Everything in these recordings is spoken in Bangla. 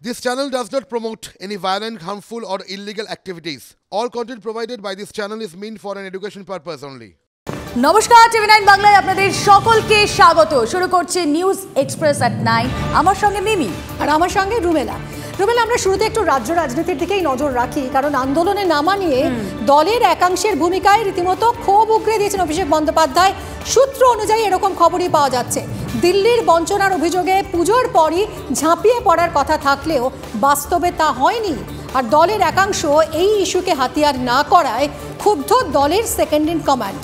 This channel does not promote any violent, harmful, or illegal activities. All content provided by this channel is meant for an education purpose only. নমস্কার, টিভি9 বাংলায় আপনাদের সকলকে স্বাগত। শুরু করছে নিউজ এক্সপ্রেস এট 9। আমার সঙ্গে মিমি আর আমার সঙ্গে রুমেলা। আমরা শুরুতে একটু রাজ্য রাজনীতির দিকেই নজর রাখি, কারণ আন্দোলনে নামা নিয়ে দলের একাংশের ভূমিকায় রীতিমতো ক্ষোভ উগরে দিয়েছেন অভিষেক বন্দ্যোপাধ্যায়। সূত্র অনুযায়ী এরকম খবরই পাওয়া যাচ্ছে, দিল্লির বঞ্চনার অভিযোগে পুজোর পরই ঝাঁপিয়ে পড়ার কথা থাকলেও বাস্তবে তা হয়নি। আর দলের একাংশ এই ইস্যুকে হাতিয়ার না করায় ক্ষুব্ধ দলের সেকেন্ড ইন কমান্ড।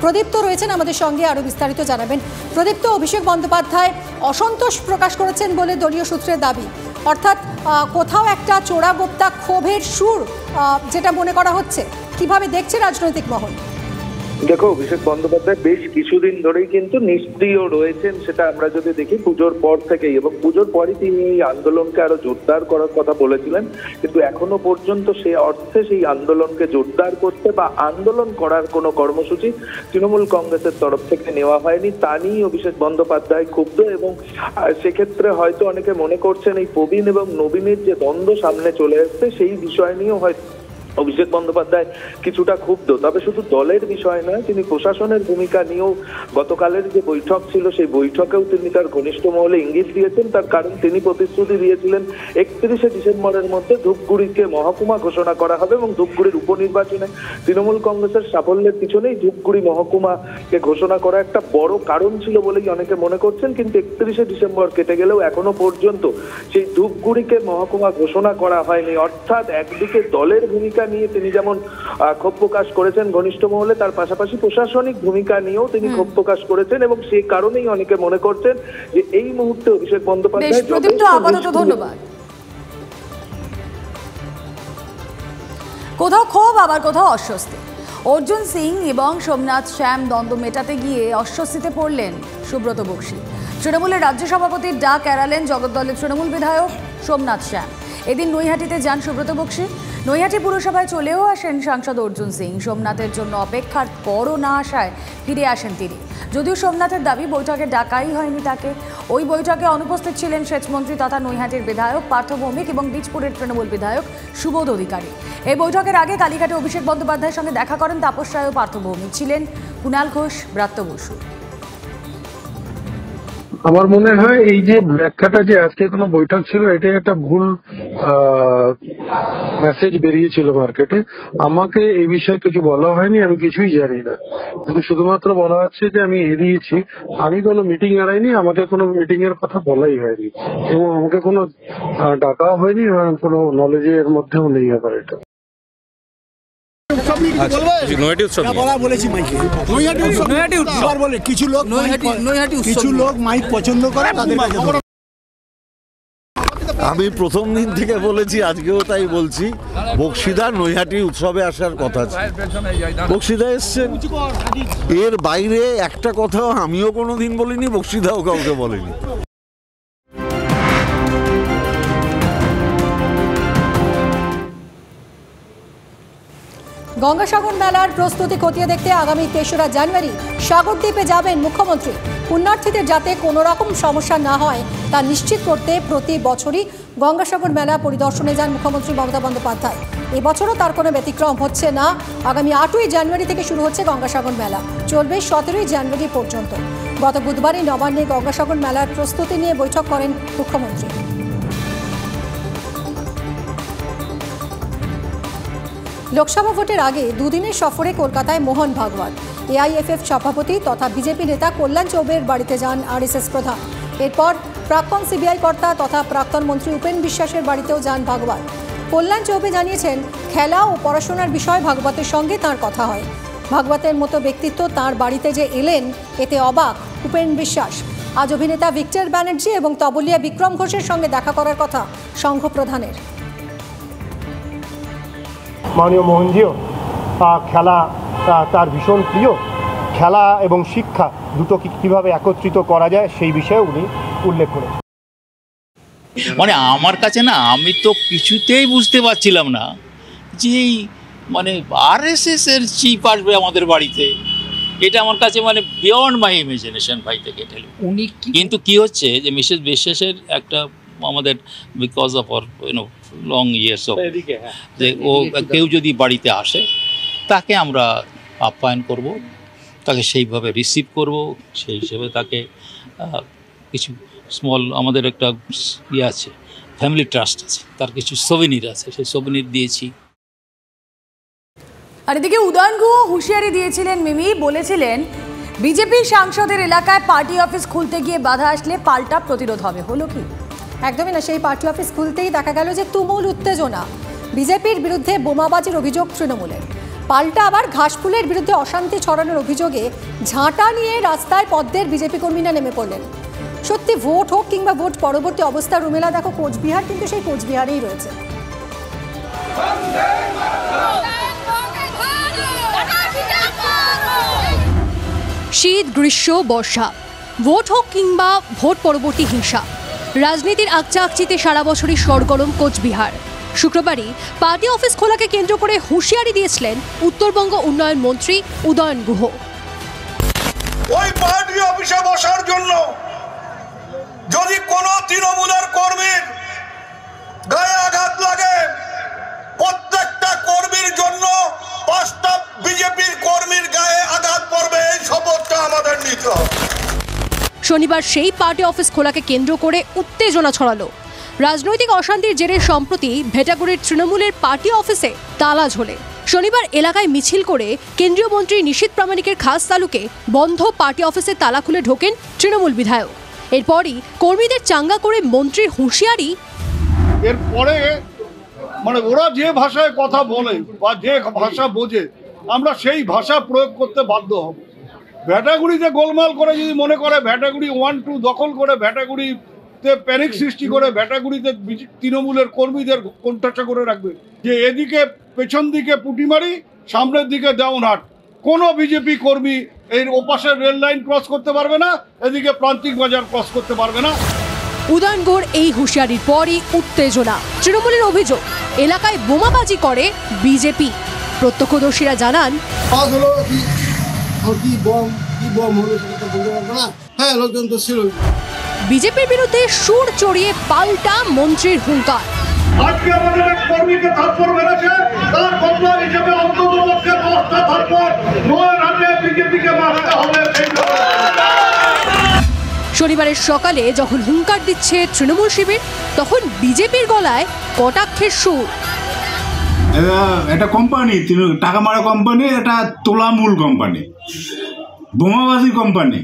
প্রদীপ্ত রয়েছেন আমাদের সঙ্গে, আরও বিস্তারিত জানাবেন। প্রদীপ্ত, অভিষেক বন্দ্যোপাধ্যায় অসন্তোষ প্রকাশ করেছেন বলে দলীয় সূত্রের দাবি, অর্থাৎ কোথাও একটা চোরাগোপ্তা ক্ষোভের সুর যেটা মনে করা হচ্ছে। কিভাবে দেখছে রাজনৈতিক মহল? দেখো, অভিষেক বন্দ্যোপাধ্যায় বেশ কিছুদিন ধরেই কিন্তু নিষ্ক্রিয় রয়েছেন, সেটা আমরা যদি দেখি পুজোর পর থেকেই, এবং পুজোর পরই তিনি এই আন্দোলনকে আরো জোরদার করার কথা বলেছিলেন, কিন্তু এখনো পর্যন্ত সেই অর্থে সেই আন্দোলনকে জোরদার করতে বা আন্দোলন করার কোনো কর্মসূচি তৃণমূল কংগ্রেসের তরফ থেকে নেওয়া হয়নি। তা নিয়েই অভিষেক বন্দ্যোপাধ্যায় ক্ষুব্ধ, এবং সেক্ষেত্রে হয়তো অনেকে মনে করছেন এই প্রবীণ এবং নবীনের যে দ্বন্দ্ব সামনে চলে এসছে সেই বিষয় নিয়েও হয়তো অভিষেক বন্দ্যোপাধ্যায় কিছুটা ক্ষুব্ধ। তবে শুধু দলের বিষয় নয়, তিনি প্রশাসনের ভূমিকা নিয়েও গতকালের যে বৈঠক ছিল সেই বৈঠকেও তিনি তার ঘনিষ্ঠ মহলে ইঙ্গিত দিয়েছেন। তার কারণ তিনি প্রতিশ্রুতি দিয়েছিলেন 31শে ডিসেম্বরের মধ্যে ধূপগুড়িকে মহকুমা ঘোষণা করা হবে, এবং ধূপগুড়ির উপনির্বাচনে তৃণমূল কংগ্রেসের সাফল্যের পিছনেই ধূপগুড়ি মহকুমাকে ঘোষণা করা একটা বড় কারণ ছিল বলেই অনেকে মনে করছেন। কিন্তু 31শে ডিসেম্বর কেটে গেলেও এখনো পর্যন্ত সেই ধূপগুড়িকে মহকুমা ঘোষণা করা হয়নি। অর্থাৎ একদিকে দলের ভূমিকা নিয়ে তিনি যেমন ক্ষোভ প্রকাশ করেছেন ঘনিষ্ঠ মহলে, তার পাশাপাশি প্রশাসনিক ভূমিকা নিয়েও তিনি ক্ষোভ প্রকাশ করেছেন, এবং সেই কারণেই অনেকে মনে করছেন যে এই মুহূর্তে অভিষেক বন্দ্যোপাধ্যায়। ধন্যবাদ। কোথাও ক্ষোভ, আবার কোথাও অস্বস্তি। অর্জুন সিং এবং সোমনাথ শ্যাম দ্বন্দ্ব মেটাতে গিয়ে অস্বস্তিতে পড়লেন সুব্রত বক্সী। তৃণমূলের রাজ্য সভাপতির ডাক এড়ালেন জগদ্দলের তৃণমূল বিধায়ক সোমনাথ শ্যাম। এদিন নৈহাটিতে যান সুব্রত বক্সী। নৈহাটি পুরসভায় চলেও আসেন সাংসদ অর্জুন সিং। সোমনাথের জন্য অপেক্ষার পরও না আসায় ফিরে আসেন তিনি। যদিও সোমনাথের দাবি বৈঠকে ডাকাই হয়নি তাকে। ওই বৈঠকে অনুপস্থিত ছিলেন সেচমন্ত্রী তথা নৈহাটির বিধায়ক পার্থ ভৌমিক এবং বীজপুরের তৃণমূল বিধায়ক সুবোধ অধিকারী। এই বৈঠকের আগে কালীঘাটে অভিষেক বন্দ্যোপাধ্যায়ের সঙ্গে দেখা করেন তাপস রায় ও পার্থ ভৌমিক। ছিলেন কুণাল ঘোষ, ব্রাত্য বসু। আমার মনে হয় এই যে ব্যাখ্যাটা যে আজকে কোনো বৈঠক ছিল, এটাই একটা ভুল মেসেজ বেরিয়েছিল মার্কেটে। আমাকে এই বিষয়ে কিছু বলা হয়নি, আমি কিছুই জানি না, কিন্তু শুধুমাত্র বলা হচ্ছে যে আমি এড়িয়েছি। আমি কোনো মিটিং এড়াইনি, আমাকে কোনো মিটিং এর কথা বলাই হয়নি, এবং আমাকে কোনো ডাকাও হয়নি, এবং কোনো নলেজের মধ্যেও নেই আবার এটা। আমি প্রথম দিন থেকে বলেছি, আজকেও তাই বলছি, বক্সিদা নৈহাটি উৎসবে আসার কথা ছিল। বক্সিদা এসছেন, এর বাইরে একটা কথাও আমিও কোনোদিন বলিনি, বক্সিদাও কাউকে বলেনি। গঙ্গাসাগর মেলার প্রস্তুতি খতিয়ে দেখতে আগামী 3রা জানুয়ারি সাগরদ্বীপে যাবেন মুখ্যমন্ত্রী। পুণ্যার্থীদের যাতে কোনো রকম সমস্যা না হয় তা নিশ্চিত করতে প্রতি বছরই গঙ্গাসাগর মেলা পরিদর্শনে যান মুখ্যমন্ত্রী মমতা বন্দ্যোপাধ্যায়। এবছরও তার কোনো ব্যতিক্রম হচ্ছে না। আগামী 8ই জানুয়ারি থেকে শুরু হচ্ছে গঙ্গাসাগর মেলা, চলবে 17ই জানুয়ারি পর্যন্ত। গত বুধবারই নবান্নে গঙ্গাসাগর মেলার প্রস্তুতি নিয়ে বৈঠক করেন মুখ্যমন্ত্রী। লোকসভা ভোটের আগে দুদিনের সফরে কলকাতায় মোহন ভাগবত। এআইএফএফ সভাপতি তথা বিজেপি নেতা কল্যাণ চৌবের বাড়িতে যান আরএসএস প্রধান। এরপর প্রাক্তন সিবিআই কর্তা তথা প্রাক্তন মন্ত্রী উপেন বিশ্বাসের বাড়িতেও যান ভাগবত। কল্যাণ চৌবে জানিয়েছেন, খেলা ও পড়াশোনার বিষয়ে ভাগবতের সঙ্গে তাঁর কথা হয়। ভাগবতের মতো ব্যক্তিত্ব তাঁর বাড়িতে যে এলেন, এতে অবাক উপেন বিশ্বাস। আজ অভিনেতা ভিক্টর ব্যানার্জি এবং তবলিয়া বিক্রম ঘোষের সঙ্গে দেখা করার কথা সংঘ প্রধানের। মাননীয় মোহনজিও খেলা তার ভীষণ প্রিয়। খেলা এবং শিক্ষা দুটোকে কিভাবে একত্রিত করা যায় সেই বিষয়ে উনি উল্লেখ করেছেন। মানে আমার কাছে না, আমি তো কিছুতেই বুঝতে পারছিলাম না যে মানে আরএসএস এর চিফ আসবে আমাদের বাড়িতে। এটা আমার কাছে মানে বিয়ন্ড মাই ইমাজিনেশন ভাই থেকে। উনি কিন্তু কি হচ্ছে যে মিসেস বিশ্বাসের একটা আমাদের because of our long years of যে ও কেউ যদি বাড়িতে আসে তাকে আমরা আপ্যায়ন করব, তাকে সেইভাবে রিসিভ করব, সেই হিসেবে তাকে কিছু স্মল আমাদের একটা ইয়ে আছে, ফ্যামিলি ট্রাস্ট আছে, তার কিছু সোভেনির আছে, সেই সোভেনির দিয়েছি। আর এদিকে উদয়ন গুহ হুঁশিয়ারি দিয়েছিলেন, মিমি বলেছিলেন বিজেপি সাংসদের এলাকায় পার্টি অফিস খুলতে গিয়ে বাধা আসলে পাল্টা প্রতিরোধ হবে। হলো কি? একদমই না। সেই পার্টি অফিস খুলতেই দেখা গেল যে তুমুল উত্তেজনা, বিজেপির বিরুদ্ধে বোমাবাজির অভিযোগ তৃণমূলের, পাল্টা আবার ঘাসফুলের বিরুদ্ধে অশান্তি ছড়ানোর অভিযোগে ঝাঁটা নিয়ে রাস্তায় পদ্মের বিজেপি কর্মীরা নেমে পড়লেন। সত্যি ভোট হোক কিংবা ভোট পরবর্তী অবস্থা, রুমেলা দেখো কোচবিহার কিন্তু সেই কোচবিহারেই রয়েছে। শীত, গ্রীষ্ম, বর্ষা, ভোট হোক কিংবা ভোট পরবর্তী হিংসা, রাজনীতির আকচাকচিতে সারা বছরই সরগরম কোচবিহার। শুক্রবারই পার্টি অফিস খোলাকে কেন্দ্র করে হুঁশিয়ারি দিয়েছিলেন উত্তরবঙ্গ উন্নয়ন মন্ত্রী উদয়ন গুহ। ওই পার্টি অফিসে বসার জন্য যদি কোনো তৃণমূলের কর্মীর গায়ে আঘাত লাগে, প্রত্যেকটা কর্মীর জন্য 5টা বিজেপির কর্মীর গায়ে আঘাত পড়বে, এই শপথটা আমাদের নিতে হবে। শনিবার সেই পার্টি অফিস খোলাকে কেন্দ্র করে উত্তেজনা ছড়ালো। রাজনৈতিক অশান্তির জেরে সম্প্রতি ভেটাগুড়ির তৃণমূলের পার্টি অফিসে তালা ঝোলে। শনিবার এলাকায় মিছিল করে কেন্দ্রীয় মন্ত্রী নিশীথ প্রামাণিকের খাস তালুকে বন্ধ পার্টি অফিসে তালা খুলে ঢোকেন তৃণমূল বিধায়ক। এরপরই কর্মীদের চাঙ্গা করে মন্ত্রীর হুঁশিয়ারি, এরপরে মানে ওরা যে ভাষায় কথা বলে বা যে ভাষা বোঝে আমরা সেই ভাষা প্রয়োগ করতে বাধ্য হব। ভেটাগুড়িতে গোলমাল করে যদি মনে করে ভেটাগুড়ি 1-2 দখল করে ভেটাগুড়িতে প্যানিক সৃষ্টি করে ভেটাগুড়িতে তৃণমূলের কর্মীদের কোণঠাসা করে রাখবে, যে এদিকে পেছন দিকে পুটিমারি, সামনের দিকে দেওয়ানহাট, কোনো বিজেপি কর্মী এর ওপাশের রেল লাইন ক্রস করতে পারবে না, এদিকে প্রান্তিক বাজার ক্রস করতে পারবে না। উদয়ন গুহর এই হুঁশিয়ারির পরই উত্তেজনা। তৃণমূলের অভিযোগ এলাকায় বোমাবাজি করে বিজেপি। প্রত্যক্ষদর্শীরা জানান, বিজেপির বিরুদ্ধে সুর চড়িয়ে পাল্টা মন্ত্রীর হুঙ্কার। আজকে আমাদের এক কর্মীকে থাপ্পড় মেরেছে, তার বদলা হিসেবে অন্ততপক্ষে 10টা থাপ্পড় নয় রাতে বিজেপিকে মারতে হবে। শনিবারের সকালে যখন হুঙ্কার দিচ্ছে তৃণমূল শিবির, তখন বিজেপির গলায় কটাক্ষের সুর। এটা কোম্পানি, টাকা মারা কোম্পানি, এটা তোলামূল কোম্পানি, বোমাবাজি কোম্পানি,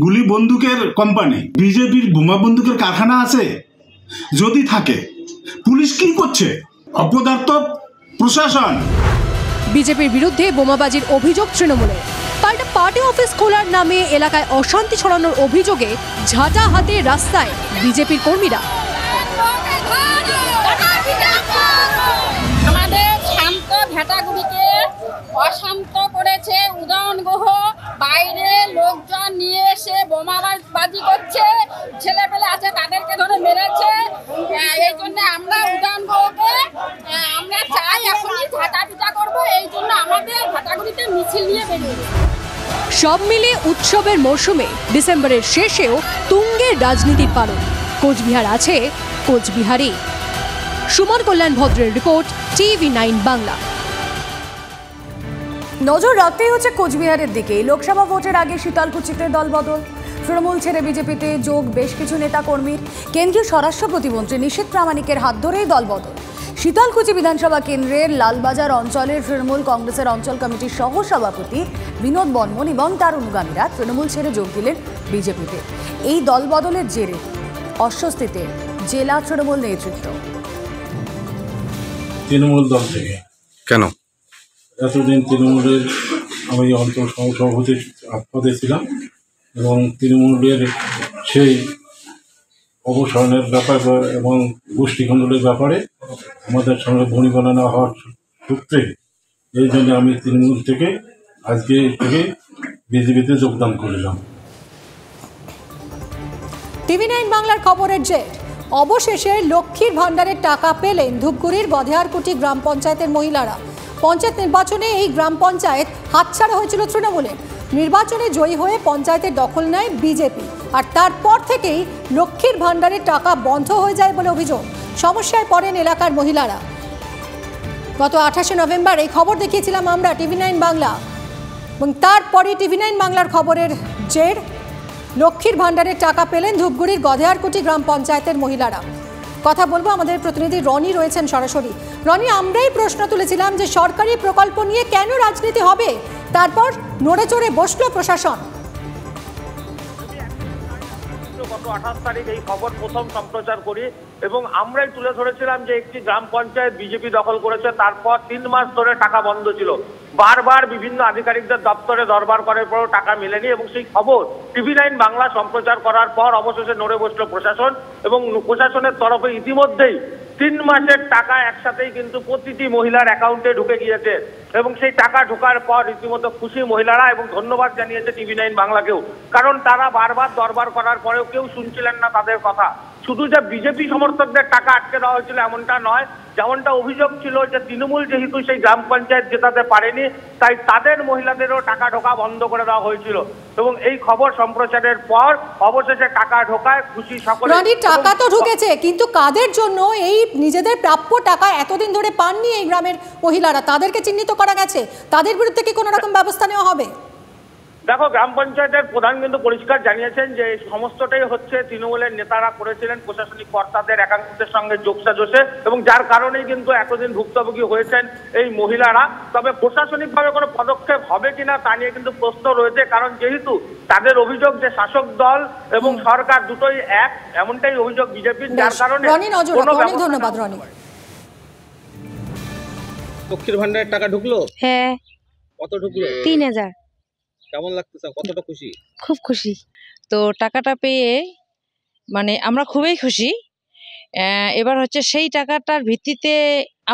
গুলি বন্দুকের কোম্পানি। বিজেপির বোমা বন্দুকের কারখানা আছে? যদি থাকে পুলিশ কি করছে? অপদার্থ প্রশাসন। বিজেপির বিরুদ্ধে বোমাবাজির অভিযোগ তৃণমূলের, পাল্টা পার্টি অফিস খোলার নামে এলাকায় অশান্তি ছড়ানোর অভিযোগে ঝাঁটা হাতে রাস্তায় বিজেপির কর্মীরা। আমাদের শান্ত ভেটাগুড়িকে অশান্ত করেছে উদয়ন গুহ, বাইরে লোকজন নিয়ে এসে বোমাবাজি করছে, ছেলেপেলে আছে তাদেরকে ধরে মেরেছে। এই জন্য আমরা উদয়ন গুহকে আমরা চাই এখনই ঝাঁটা করবো, এই জন্য আমাদের ভেটাগুড়িতে মিছিল নিয়ে বেরিয়েছে। সব মিলিয়ে উৎসবের মরশুমে ডিসেম্বরের শেষেও তুঙ্গের রাজনীতির পালন। কোচবিহার আছে কোচবিহারে। সুমন কল্যাণ ভদ্রের রিপোর্ট, TV9 বাংলা। নজর রাখতেই হচ্ছে কোচবিহারের দিকে। লোকসভা ভোটের আগে শীতলকুচিতে দলবদল, তৃণমূল ছেড়ে বিজেপিতে যোগ বেশ কিছু নেতাকর্মীর। কেন্দ্রীয় স্বরাষ্ট্র প্রতিমন্ত্রী নিশীথ প্রামাণিকের হাত ধরেই দলবদল। শীতলকুচি বিধানসভা কেন্দ্রের লালবাজার অঞ্চলের তৃণমূল কংগ্রেসের অঞ্চল কমিটির সহ সভাপতি বিনোদ বর্মন এবং তার অনুগামীরা তৃণমূল ছেড়ে যোগ দিলেন বিজেপিতে। এই দলবদলের জেরে অস্বস্তিতে জেলা তৃণমূল নেতৃত্ব। তৃণমূল দল থেকে কেন? এতদিন তৃণমূলের আমি অঞ্চল সভাপতির পদে ছিলাম এবং তৃণমূলের সেই অবসানের ব্যাপার এবং গোষ্ঠীখণ্ডলের ব্যাপারে আমাদের সঙ্গে বনিবনা হওয়ার সূত্রে এই জন্য আমি তৃণমূল থেকে আজকে বিজেপিতে যোগদান করলাম। TV9 বাংলার খবরের জেট। অবশেষে লক্ষ্মীর ভাণ্ডারের টাকা পেলেন ধূপগুড়ির বধেয়ারকুটি গ্রাম পঞ্চায়েতের মহিলারা। পঞ্চায়েত নির্বাচনে এই গ্রাম পঞ্চায়েত হাতছাড়া হয়েছিল তৃণমূলের। নির্বাচনে জয়ী হয়ে পঞ্চায়েতের দখল নেয় বিজেপি। আর তারপর থেকেই লক্ষ্মীর ভাণ্ডারের টাকা বন্ধ হয়ে যায় বলে অভিযোগ। সমস্যায় পড়েন এলাকার মহিলারা। গত 28শে নভেম্বর এই খবর দেখিয়েছিলাম আমরা TV9 বাংলা, এবং তারপরে TV9 বাংলার খবরের জের লক্ষ্মীর ভাণ্ডারের টাকা পেলেন ধূপগুড়ির গধেয়ারকুটি গ্রাম পঞ্চায়েতের মহিলারা। কথা বলবো, আমাদের প্রতিনিধি রনি রয়েছেন সরাসরি। রনি, আমরাই প্রশ্ন তুলেছিলাম যে সরকারি প্রকল্প নিয়ে কেন রাজনীতি হবে, তারপর নড়ে চড়ে বসলো প্রশাসন। গত 28 তারিখ এই খবর প্রথম সম্প্রচার করি এবং আমরাই তুলে ধরেছিলাম যে একটি গ্রাম পঞ্চায়েত বিজেপি দখল করেছে, তারপর 3 মাস ধরে টাকা বন্ধ ছিল, বারবার বিভিন্ন আধিকারিকদের দপ্তরে দরবার করার পরও টাকা মেলেনি এবং সেই খবর TV9 বাংলা সম্প্রচার করার পর অবশেষে নড়ে বসলো প্রশাসন এবং প্রশাসনের তরফে ইতিমধ্যেই 3 মাসের টাকা একসাথেই কিন্তু প্রতিটি মহিলার অ্যাকাউন্টে ঢুকে গিয়েছে এবং সেই টাকা ঢোকার পর রীতিমতো খুশি মহিলারা এবং ধন্যবাদ জানিয়েছে TV9 বাংলাকেও, কারণ তারা বারবার দরবার করার পরেও কেউ শুনছিলেন না তাদের কথা। শুধু যে বিজেপি সমর্থকদের টাকা আটকে দেওয়া হয়েছিল এমনটা নয়, যেমনটা অভিযোগ ছিল যে তৃণমূল যেহেতু সেই গ্রাম পঞ্চায়েত জেতাতে পারেনি তাই তাদের মহিলাদেরও টাকা ঢোকা বন্ধ করে দেওয়া হয়েছিল এবং এই খবর সম্প্রচারের পর অবশেষে টাকা ঢোকায় খুশি সকলে। রনি, টাকা তো ঢুকেছে, কিন্তু কাদের জন্য এই নিজেদের প্রাপ্য টাকা এতদিন ধরে পাননি এই গ্রামের মহিলারা, তাদেরকে চিহ্নিত করা গেছে? তাদের বিরুদ্ধে কি কোনো রকম ব্যবস্থা নেওয়া হবে? দেখো, গ্রাম পঞ্চায়েতের প্রধান কিন্তু পরিষ্কার জানিয়েছেন যে সমস্তটাই হচ্ছে তৃণমূলের নেতারা করেছিলেন প্রশাসনিক কর্তাদের একাংশের সঙ্গে যোগসাজশে এবং যার কারণেই কিন্তু এতদিন ভুক্তভোগী হয়েছেন এই মহিলারা। তবে প্রশাসনিকভাবে কোনো পদক্ষেপ হবে কিনা তা নিয়ে কিন্তু প্রশ্ন রয়েছে, কারণ যেহেতু তাদের অভিযোগ যে শাসক দল এবং সরকার দুটোই এক, এমনটাই অভিযোগ বিজেপির, যার কারণে ধন্যবাদ রনি। লক্ষ্মীর ভান্ডারের টাকা ঢুকলো? হ্যাঁ। কত ঢুকলো? 3000। কেমন লাগতেছে? কতটা খুশি? খুব খুশি। তো টাকাটা পেয়ে মানে আমরা খুবই খুশি। এবার হচ্ছে সেই টাকাটার ভিত্তিতে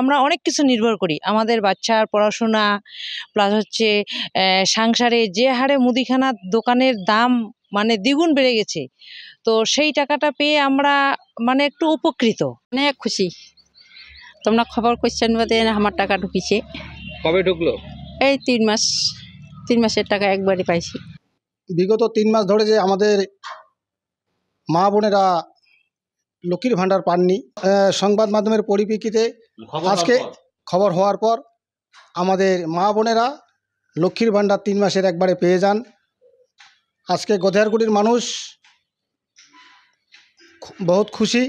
আমরা অনেক কিছু নির্ভর করি, আমাদের বাচ্চার পড়াশোনা প্লাস হচ্ছে সংসারে যে হারে মুদিখানার দোকানের দাম মানে দ্বিগুণ বেড়ে গেছে, তো সেই টাকাটা পেয়ে আমরা মানে একটু উপকৃত। অনেক খুশি। তোমরা খবর কোশ্চেন বাদে আমার টাকা ঢুকিছে। কবে ঢুকলো? এই 3 মাসের টাকা একবারে পাইছি। বিগত 3 মাস ধরে যে আমাদের মা বোনেরা লক্ষ্মীর ভাণ্ডার পাননি, সংবাদ মাধ্যমের পরিপ্রেক্ষিতে আজকে খবর হওয়ার পর আমাদের মা বোনেরা লক্ষ্মীর ভাণ্ডার 3 মাসের একবারে পেয়ে যান। আজকে গধেয়ারকুটির মানুষ বহুত খুশি।